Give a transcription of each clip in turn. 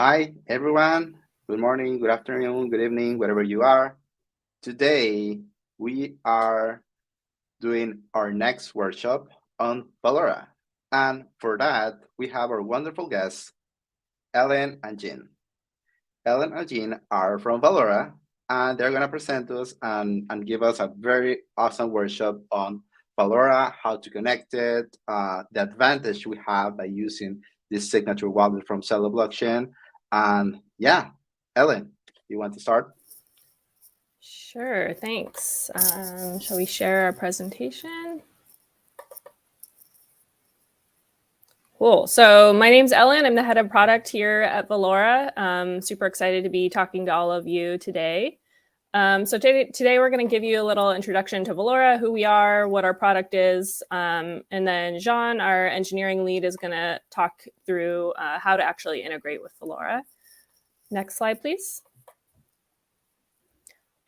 Hi, everyone. Good morning, good afternoon, good evening, wherever you are. Today, we are doing our next workshop on Valora. And for that, we have our wonderful guests, Ellen and Jean. Ellen and Jean are from Valora, and they're going to present us and give us a very awesome workshop on Valora, how to connect it, the advantage we have by using this signature wallet from Celo blockchain. And yeah, Ellen, you want to start? Sure, thanks. Shall we share our presentation? Cool. So my name's Ellen. I'm the head of product here at Valora. Super excited to be talking to all of you today. Today we're going to give you a little introduction to Valora, who we are, what our product is, and then Jean, our engineering lead, is going to talk through how to actually integrate with Valora. Next slide, please.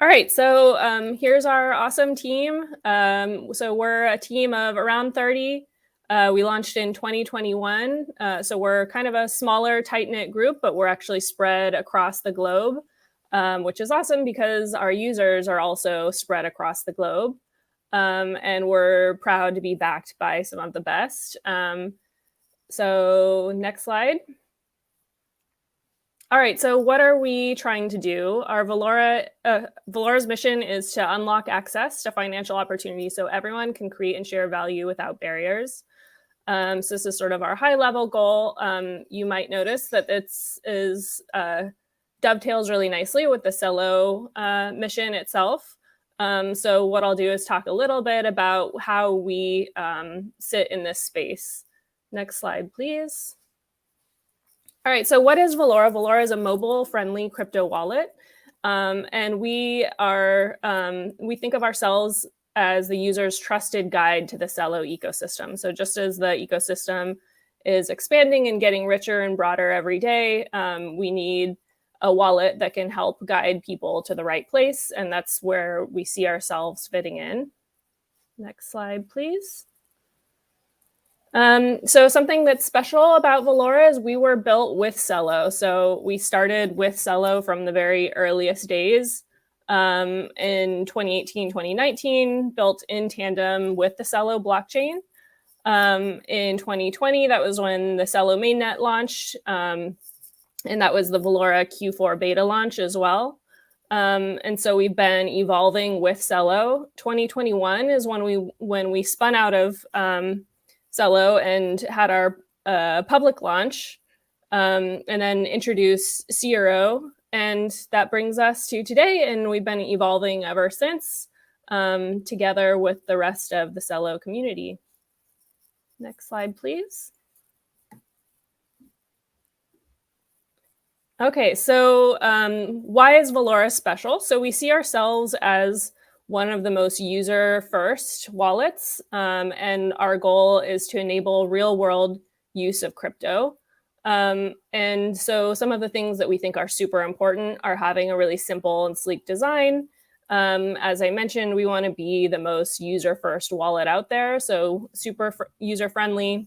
All right, so here's our awesome team. So we're a team of around 30. We launched in 2021. So we're kind of a smaller, tight-knit group, but we're actually spread across the globe, which is awesome because our users are also spread across the globe. And we're proud to be backed by some of the best. So next slide. All right, so what are we trying to do? Our Valora's mission is to unlock access to financial opportunities so everyone can create and share value without barriers. So this is sort of our high-level goal. You might notice that this dovetails really nicely with the Celo mission itself. So what I'll do is talk a little bit about how we sit in this space. Next slide, please. All right, so what is Valora? Valora is a mobile-friendly crypto wallet, and we think of ourselves as the user's trusted guide to the Celo ecosystem. So just as the ecosystem is expanding and getting richer and broader every day, we need a wallet that can help guide people to the right place, and that's where we see ourselves fitting in. Next slide, please. So something that's special about Valora is we were built with Celo. So we started with Celo from the very earliest days in 2018, 2019, built in tandem with the Celo blockchain. In 2020, that was when the Celo mainnet launched, and that was the Valora Q4 beta launch as well. And so we've been evolving with Celo. 2021 is when we spun out of Celo and had our public launch, and then introduced Celo, and that brings us to today, and we've been evolving ever since, together with the rest of the Celo community. Next slide, please. Okay, so why is Valora special? So we see ourselves as one of the most user-first wallets, and our goal is to enable real-world use of crypto. And so some of the things that we think are super important are having a really simple and sleek design. As I mentioned, we want to be the most user-first wallet out there, so super user-friendly.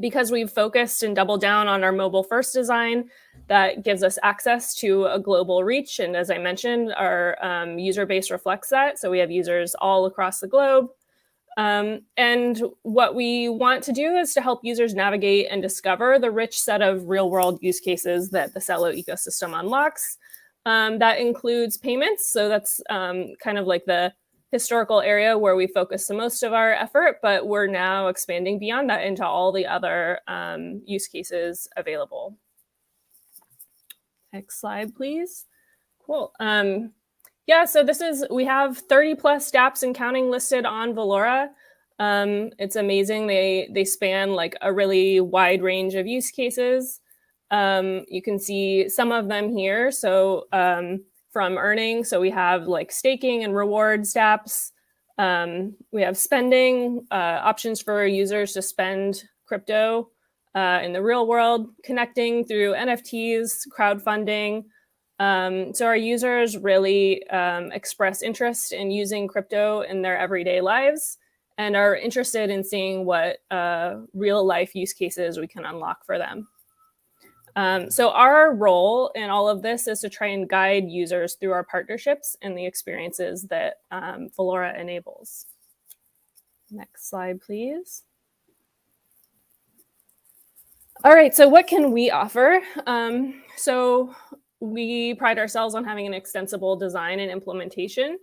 Because we've focused and doubled down on our mobile-first design, that gives us access to a global reach. And as I mentioned, our user base reflects that. So we have users all across the globe. And what we want to do is to help users navigate and discover the rich set of real-world use cases that the Celo ecosystem unlocks. That includes payments. So that's kind of like the historical area where we focus the most of our effort, but we're now expanding beyond that into all the other use cases available. Next slide, please. Cool. Yeah, so we have 30 plus dApps and counting listed on Valora. It's amazing. They span like a really wide range of use cases. You can see some of them here. So from earning, so we have like staking and rewards dApps. We have spending, options for users to spend crypto in the real world, connecting through NFTs, crowdfunding. So our users really express interest in using crypto in their everyday lives and are interested in seeing what real life use cases we can unlock for them. So our role in all of this is to try and guide users through our partnerships and the experiences that Valora enables. Next slide, please. All right, so what can we offer? So we pride ourselves on having an extensible design and implementation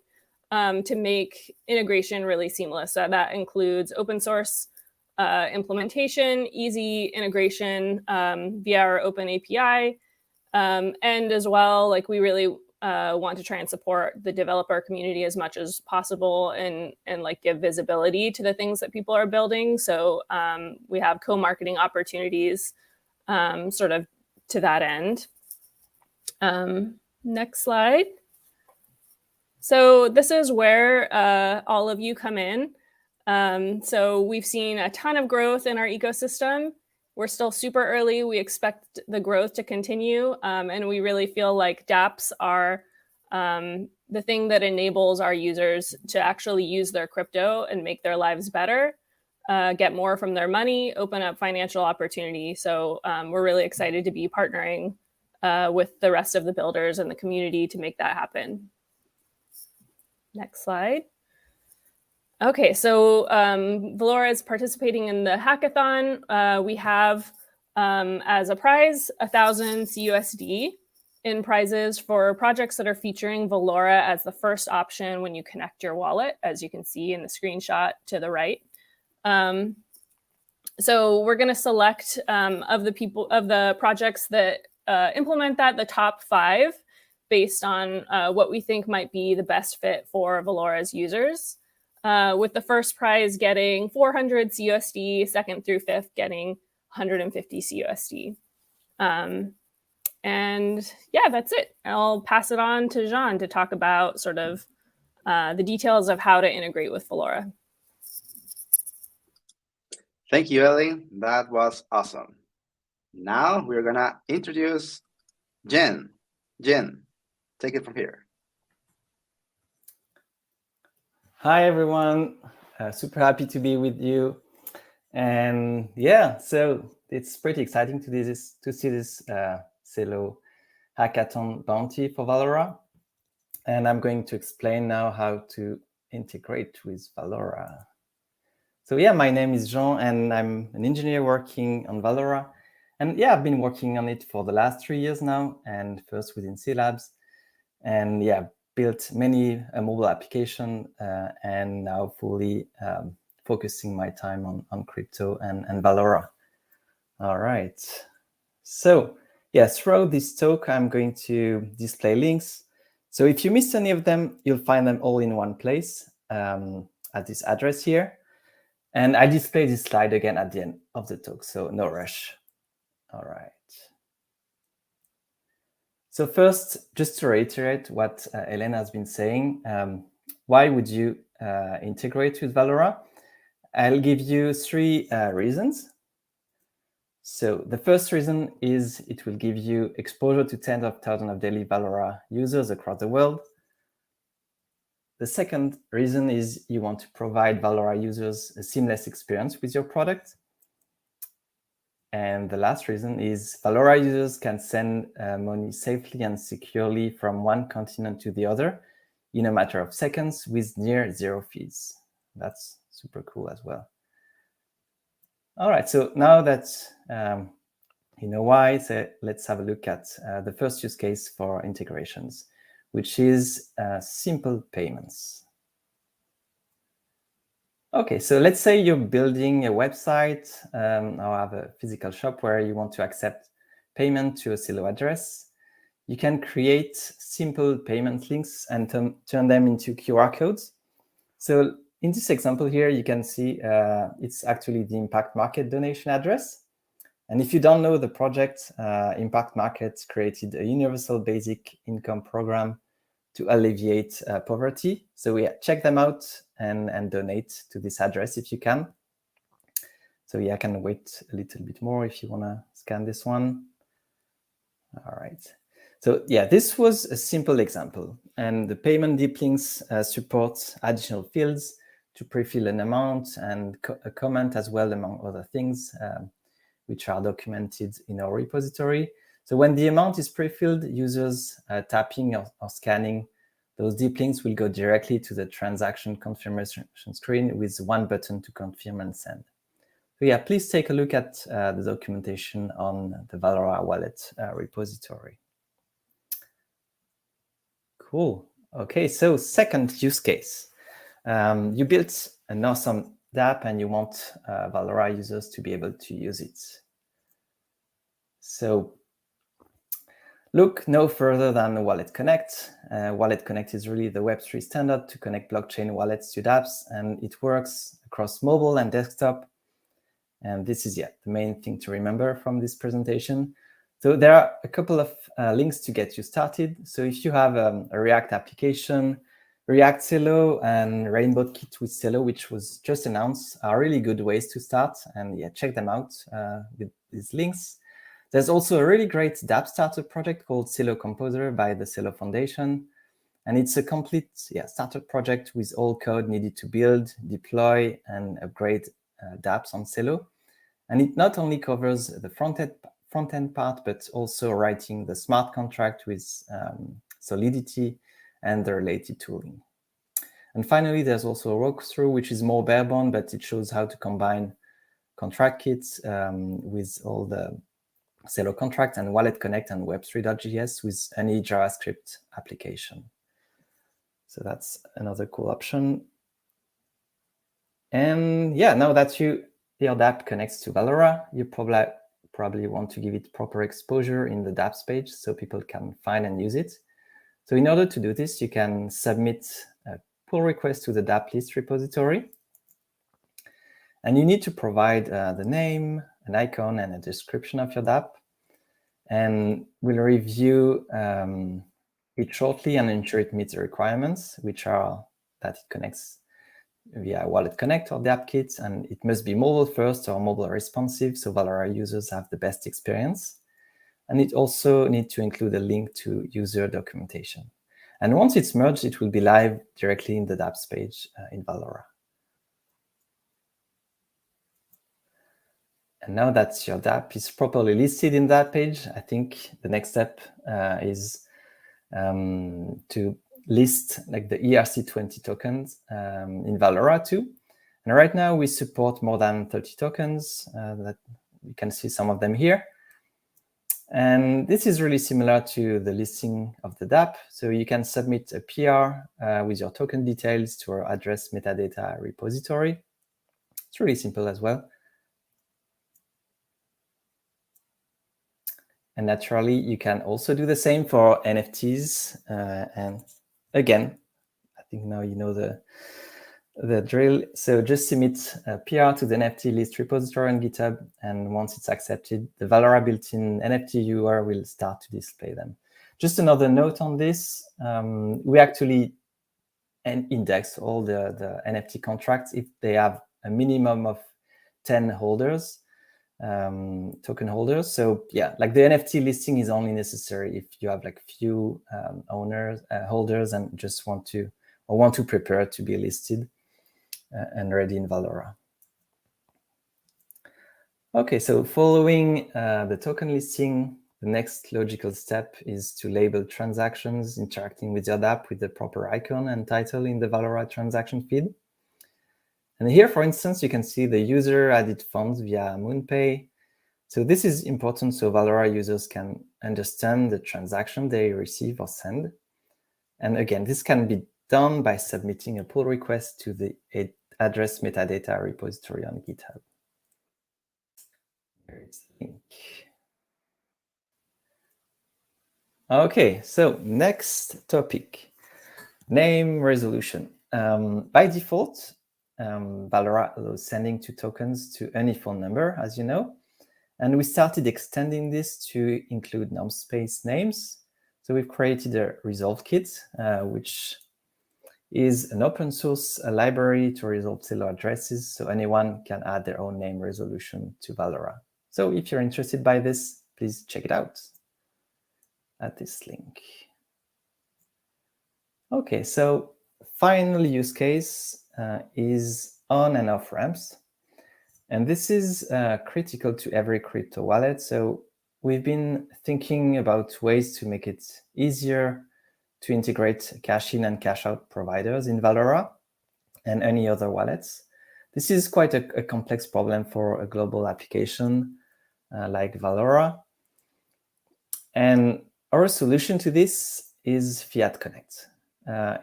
to make integration really seamless. So that includes open source implementation, easy integration via our open API, and as well, like we really want to try and support the developer community as much as possible and like give visibility to the things that people are building. So we have co-marketing opportunities sort of to that end. Next slide. So this is where all of you come in. So we've seen a ton of growth in our ecosystem. We're still super early. We expect the growth to continue. And we really feel like dApps are the thing that enables our users to actually use their crypto and make their lives better, get more from their money, open up financial opportunity. So we're really excited to be partnering with the rest of the builders and the community to make that happen. Next slide. Okay, so Valora is participating in the hackathon. We have as a prize 1,000 CUSD in prizes for projects that are featuring Valora as the first option when you connect your wallet, as you can see in the screenshot to the right. So we're going to select of the projects that implement that, the top 5, based on what we think might be the best fit for Valora's users. With the first prize getting 400 CUSD, second through fifth getting 150 CUSD. And yeah, that's it. I'll pass it on to Jean to talk about sort of the details of how to integrate with Valora. Thank you, Ellie. That was awesome. Now we're gonna introduce Jen. Jen, take it from here. Hi, everyone. Super happy to be with you. And yeah, so it's pretty exciting to see this Celo hackathon bounty for Valora. And I'm going to explain now how to integrate with Valora. So yeah, my name is Jean, and I'm an engineer working on Valora. And yeah, I've been working on it for the last 3 years now, and first within C Labs. And yeah, built many mobile application and now fully focusing my time on crypto and Valora. All right. So yeah, throughout this talk, I'm going to display links. So if you missed any of them, you'll find them all in one place at this address here. And I display this slide again at the end of the talk, so no rush. All right. So first, just to reiterate what Elena has been saying, why would you integrate with Valora? I'll give you 3 reasons. So the first reason is it will give you exposure to tens of thousands of daily Valora users across the world. The second reason is you want to provide Valora users a seamless experience with your product. And the last reason is Valora users can send money safely and securely from one continent to the other in a matter of seconds with near 0 fees. That's super cool as well. All right, so now that you know why, so let's have a look at the first use case for integrations, which is simple payments. Okay, so let's say you're building a website or have a physical shop where you want to accept payment to a Celo address. You can create simple payment links and turn them into QR codes. So in this example here, you can see it's actually the Impact Market donation address. And if you don't know the project, Impact Market created a universal basic income program to alleviate poverty. So yeah, check them out and donate to this address if you can. So yeah, I can wait a little bit more if you want to scan this one. All right. So yeah, this was a simple example. And the payment deep links support additional fields to pre-fill an amount and a comment as well, among other things, which are documented in our repository. So when the amount is pre-filled, users tapping or scanning those deep links will go directly to the transaction confirmation screen with one button to confirm and send. So yeah, please take a look at the documentation on the Valora wallet repository. Cool. Okay, so second use case. You built an awesome dApp and you want Valora users to be able to use it. So look no further than Wallet Connect. Wallet Connect is really the Web3 standard to connect blockchain wallets to dApps, and it works across mobile and desktop. And this is, the main thing to remember from this presentation. So there are a couple of links to get you started. So if you have a React application, React Celo and Rainbow Kit with Celo, which was just announced, are really good ways to start. And check them out with these links. There's also a really great dApp startup project called Celo Composer by the Celo Foundation. And it's a complete startup project with all code needed to build, deploy, and upgrade dApps on Celo. And it not only covers the front-end part, but also writing the smart contract with Solidity and the related tooling. And finally, there's also a walkthrough, which is more bare-bone, but it shows how to combine contract kits with all the Celo contract and Wallet Connect and Web3.js with any JavaScript application. So that's another cool option. And now that your dApp connects to Valora, you probably want to give it proper exposure in the dApps page so people can find and use it. So in order to do this, you can submit a pull request to the dApp list repository. And you need to provide the name, an icon, and a description of your dApp. And we'll review it shortly and ensure it meets the requirements, which are that it connects via Wallet Connect or dApp Kit, and it must be mobile first or mobile responsive, so Valora users have the best experience. And it also needs to include a link to user documentation. And once it's merged, it will be live directly in the dApps page in Valora. And now that your dApp is properly listed in that page, I think the next step is to list like the ERC20 tokens in Valora too. And right now we support more than 30 tokens that you can see some of them here. And this is really similar to the listing of the dApp. So you can submit a PR with your token details to our address metadata repository. It's really simple as well. And naturally, you can also do the same for NFTs. And again, I think now you know the drill. So just submit a PR to the NFT list repository on GitHub. And once it's accepted, the Valora built-in NFT URL will start to display them. Just another note on this. We actually index all the NFT contracts if they have a minimum of 10 holders. Token holders. So like the NFT listing is only necessary if you have like few holders and just want to prepare to be listed and ready in Valora. Okay, so following the token listing, the next logical step is to label transactions interacting with your dApp with the proper icon and title in the Valora transaction feed. And here, for instance, you can see the user added funds via MoonPay. So this is important so Valora users can understand the transaction they receive or send. And again, this can be done by submitting a pull request to the address metadata repository on GitHub. There's the link. Okay, so next topic, name resolution. By default, Valora allows sending 2 tokens to any phone number, as you know. And we started extending this to include namespace names. So we've created a resolve kit, which is an open source library to resolve Celo addresses. So anyone can add their own name resolution to Valora. So if you're interested by this, please check it out at this link. Okay, so final use case is on and off ramps. And this is critical to every crypto wallet. So we've been thinking about ways to make it easier to integrate cash-in and cash-out providers in Valora and any other wallets. This is quite a complex problem for a global application like Valora. And our solution to this is Fiat Connect.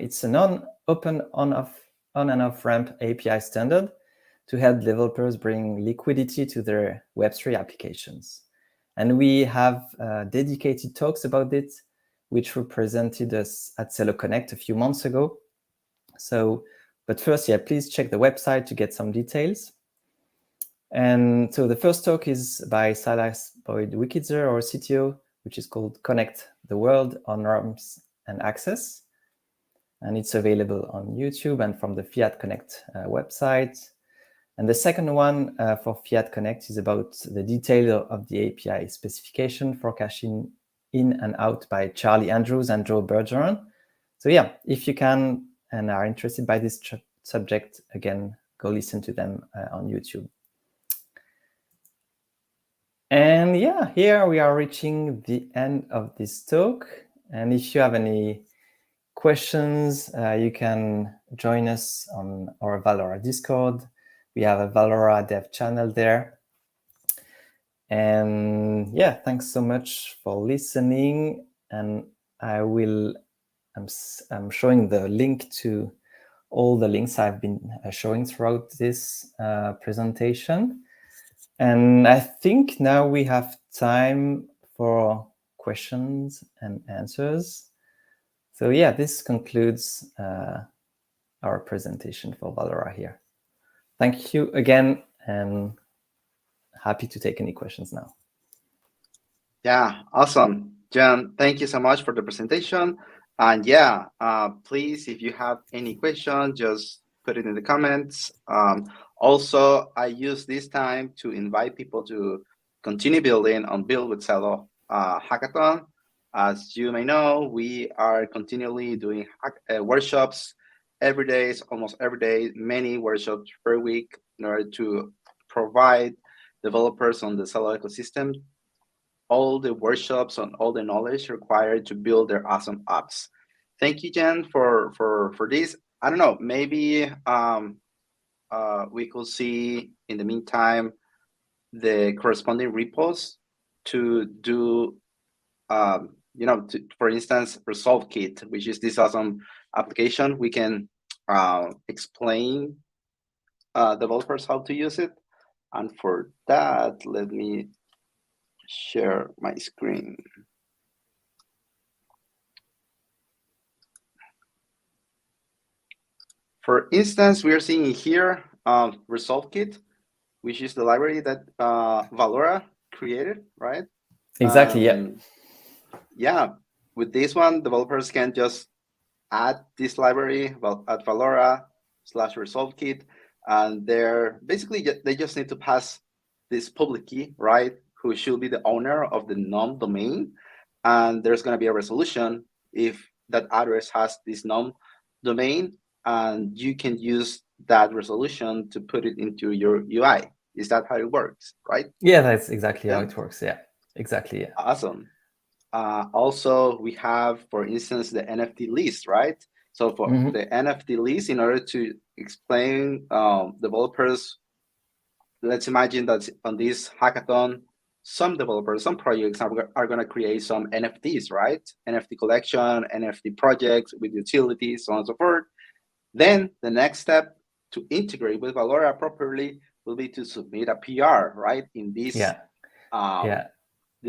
It's a non-open on and off ramp API standard to help developers bring liquidity to their Web3 applications. And we have dedicated talks about it, which were presented us at Celo Connect a few months ago. So, but first, please check the website to get some details. And so the first talk is by Silas Boyd-Wikitzer, our CTO, which is called Connect the World on Ramps and Access. And it's available on YouTube and from the Fiat Connect website. And the second one for Fiat Connect is about the detail of the API specification for caching in and out by Charlie Andrews and Joe Bergeron. So if you can and are interested by this subject, again, go listen to them on YouTube. And here we are reaching the end of this talk. And if you have any questions, you can join us on our Valora Discord. We have a Valora dev channel there. And thanks so much for listening. And I'm showing the link to all the links I've been showing throughout this presentation. And I think now we have time for questions and answers. So this concludes our presentation for Valora here. Thank you again, and happy to take any questions now. Yeah, awesome. John, thank you so much for the presentation. And please, if you have any questions, just put it in the comments. Also, I use this time to invite people to continue building on Build with Celo hackathon. As you may know, we are continually doing workshops every day, almost every day, many workshops per week in order to provide developers on the Celo ecosystem all the workshops and all the knowledge required to build their awesome apps. Thank you, Jen, for this. I don't know, maybe we could see in the meantime the corresponding repos to do, for instance, Resolve Kit, which is this awesome application. We can explain developers how to use it. And for that, let me share my screen. For instance, we are seeing here Resolve Kit, which is the library that Valora created, right? Exactly, With this one, developers can just add this library at Valora/Resolve Kit, and they just need to pass this public key, right? Who should be the owner of the nom domain, and there's going to be a resolution if that address has this nom domain, and you can use that resolution to put it into your UI. Is that how it works, right? Yeah, that's exactly how it works. Yeah, exactly. Yeah. Awesome. Also, we have, for instance, the NFT list, right? So for the NFT list, in order to explain developers, let's imagine that on this hackathon, some developers, some projects are going to create some NFTs, right? NFT collection, NFT projects with utilities, so on and so forth. Then the next step to integrate with Valora properly will be to submit a PR, right? In this, this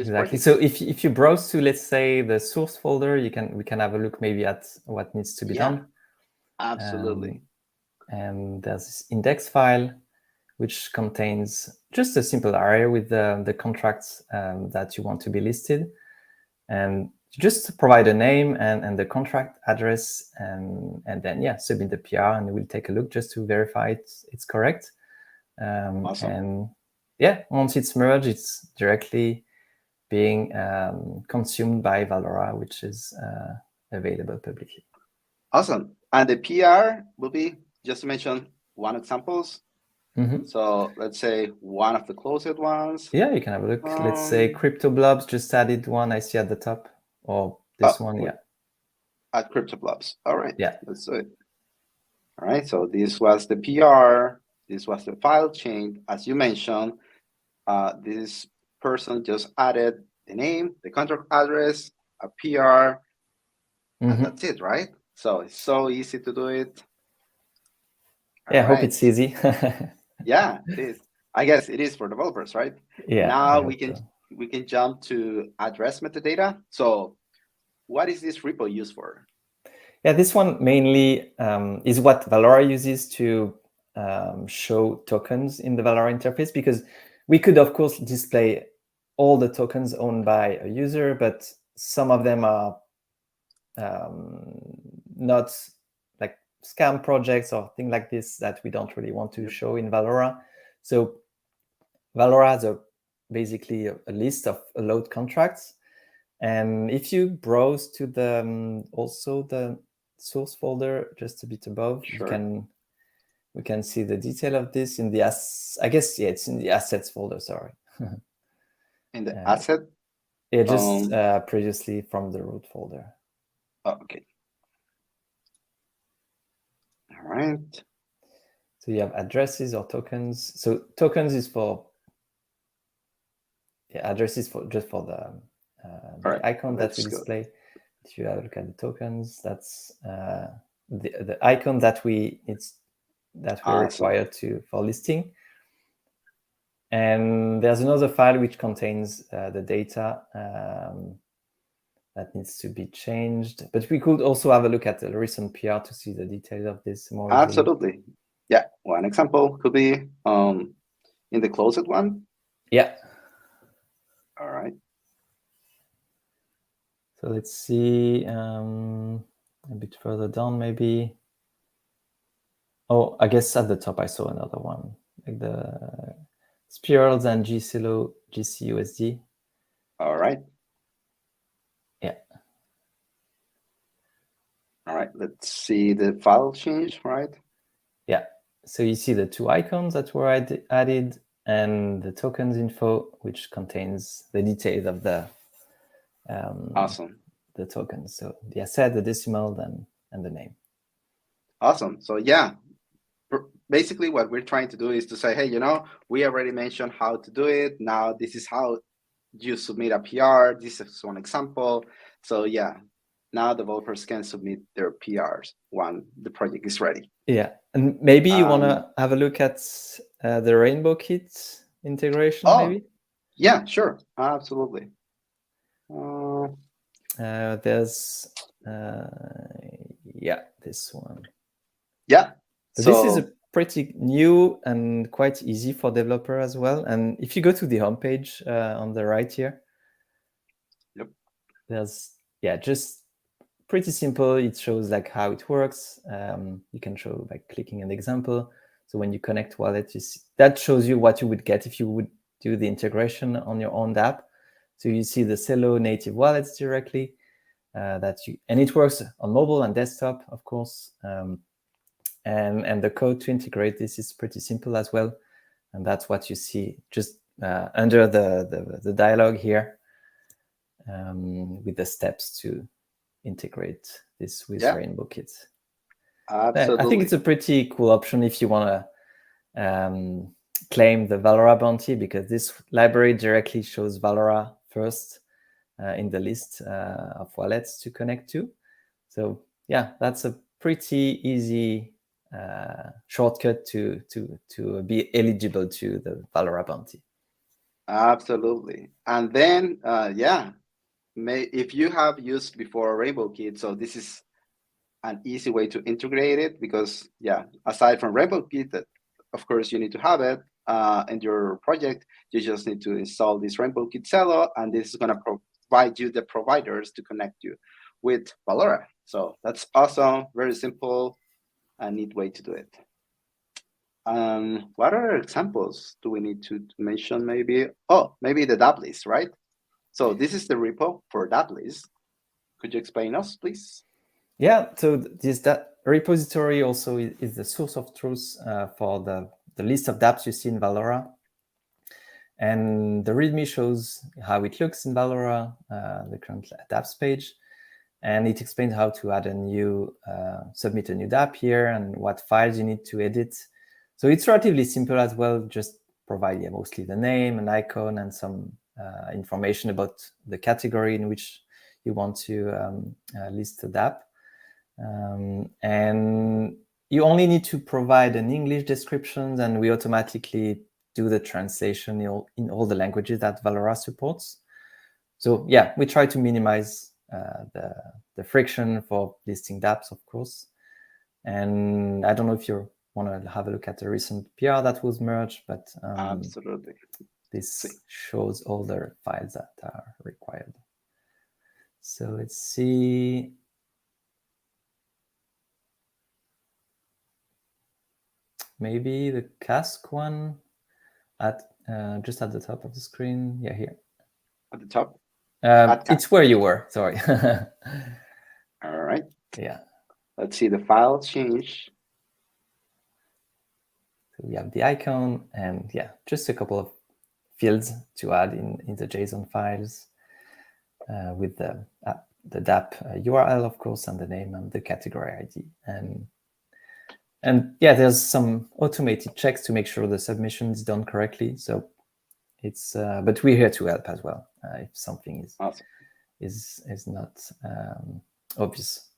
exactly. project. So if you browse to, let's say, the source folder, we can have a look maybe at what needs to be done. Absolutely. And there's this index file, which contains just a simple array with the contracts that you want to be listed. And just provide a name and the contract address, and then submit the PR, and we'll take a look just to verify it's correct. Awesome. And once it's merged, it's directly being consumed by Valora, which is available publicly. Awesome. And the PR will be, just to mention one examples, So let's say one of the closest ones. Yeah, you can have a look. Let's say Crypto Blobs just added one I see at the top, or this one. Yeah. At Crypto Blobs. All right. Yeah. Let's do it. All right. So this was the PR. This was the file change. As you mentioned, this person just added the name, the contract address, a PR, and that's it, right? So it's so easy to do it. I hope it's easy. Yeah, it is. I guess it is for developers, right? Yeah. Now we can jump to address metadata. So what is this repo used for? Yeah, this one mainly is what Valora uses to show tokens in the Valora interface, because we could, of course, display all the tokens owned by a user, but some of them are not like scam projects or things like this that we don't really want to show in Valora. So Valora has basically a list of load contracts. And if you browse to the also the source folder just a bit above, we can see the detail of this in the I guess it's in the assets folder. Sorry. In the asset. Yeah, just previously from the root folder. Oh, okay. All right. So you have addresses or tokens. So tokens is for addresses for just for the icon that we display. If you have a look at the tokens, that's the icon that we're required for listing. And there's another file which contains the data that needs to be changed. But we could also have a look at the recent PR to see the details of this more easily. Absolutely. Yeah. One example could be in the closed one. Yeah. All right. So let's see a bit further down, maybe. Oh, I guess at the top I saw another one, like the spirals and Celo GCUSD. All right. Yeah. All right. Let's see the file change, right? Yeah. So you see the two icons that were added and the tokens info, which contains the details of the awesome. The tokens. So the asset, the decimal, and the name. Awesome. So yeah, basically what we're trying to do is to say, hey, we already mentioned how to do it. Now this is how you submit a PR. This is one example. So yeah, now developers can submit their PRs when the project is ready. Yeah, and maybe you want to have a look at the Rainbow Kit integration, maybe? Yeah, sure. Absolutely. There's, this one. Yeah. So this is a pretty new and quite easy for developer as well. And if you go to the homepage on the right here, there's, just pretty simple. It shows like how it works. You can show by clicking an example. So when you connect wallet, that shows you what you would get if you would do the integration on your own app. So you see the Celo native wallets directly, and it works on mobile and desktop, of course. And the code to integrate this is pretty simple as well. And that's what you see just under the dialogue here with the steps to integrate this with Rainbow Kit. Absolutely. I think it's a pretty cool option if you want to claim the Valora bounty, because this library directly shows Valora first in the list of wallets to connect to. So yeah, that's a pretty easy shortcut to be eligible to the Valora bounty. Absolutely. And then, if you have used before Rainbow Kit, so this is an easy way to integrate it, because aside from Rainbow Kit, that of course you need to have it in your project. You just need to install this Rainbow Kit Celo, and this is going to provide you the providers to connect you with Valora. So that's awesome. Very simple and neat way to do it. What other examples do we need to mention? Maybe the DApp list, right? So this is the repo for DApp list. Could you explain us, please? Yeah, so that repository also is the source of truth for the the list of dApps you see in Valora. And the README shows how it looks in Valora, the current dApps page. And it explains how to add a new, submit a new dApp here and what files you need to edit. So it's relatively simple as well, just provide mostly the name, an icon, and some information about the category in which you want to list the dApp. And you only need to provide an English description, and we automatically do the translation in all the languages that Valora supports. So yeah, we try to minimize the friction for listing dApps, of course. And I don't know if you want to have a look at the recent PR that was merged, but absolutely, this shows all the files that are required. So let's see. Maybe the cask one at just at the top of the screen. Yeah, here. At the top? It's where you were, sorry. All right. Yeah. Let's see the file change. So we have the icon and yeah, just a couple of fields to add in the JSON files with the dApp URL, of course, and the name and the category ID. And yeah, there's some automated checks to make sure the submission is done correctly. So it's, but we're here to help as well if something is awesome. is not obvious.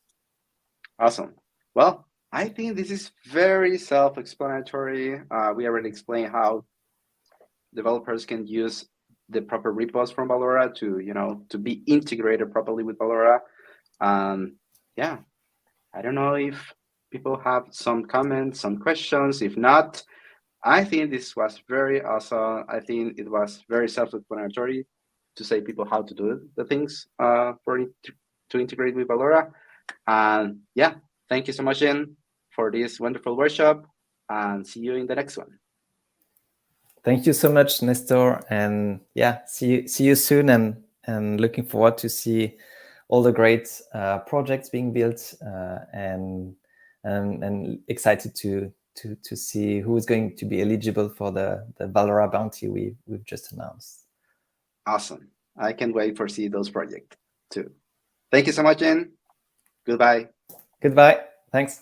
Awesome. Well, I think this is very self-explanatory. We already explained how developers can use the proper repos from Valora to be integrated properly with Valora. Yeah, I don't know if people have some comments, some questions. If not, I think this was very awesome. I think it was very self-explanatory to say people how to do the things to integrate with Valora. And yeah, thank you so much, Jen, for this wonderful workshop, and see you in the next one. Thank you so much, Nestor, and yeah, see you soon, and looking forward to see all the great projects being built, and excited to see who is going to be eligible for the Valora bounty we've just announced. Awesome. I can't wait for see those projects too. Thank you so much, Jen. Goodbye. Goodbye. Thanks.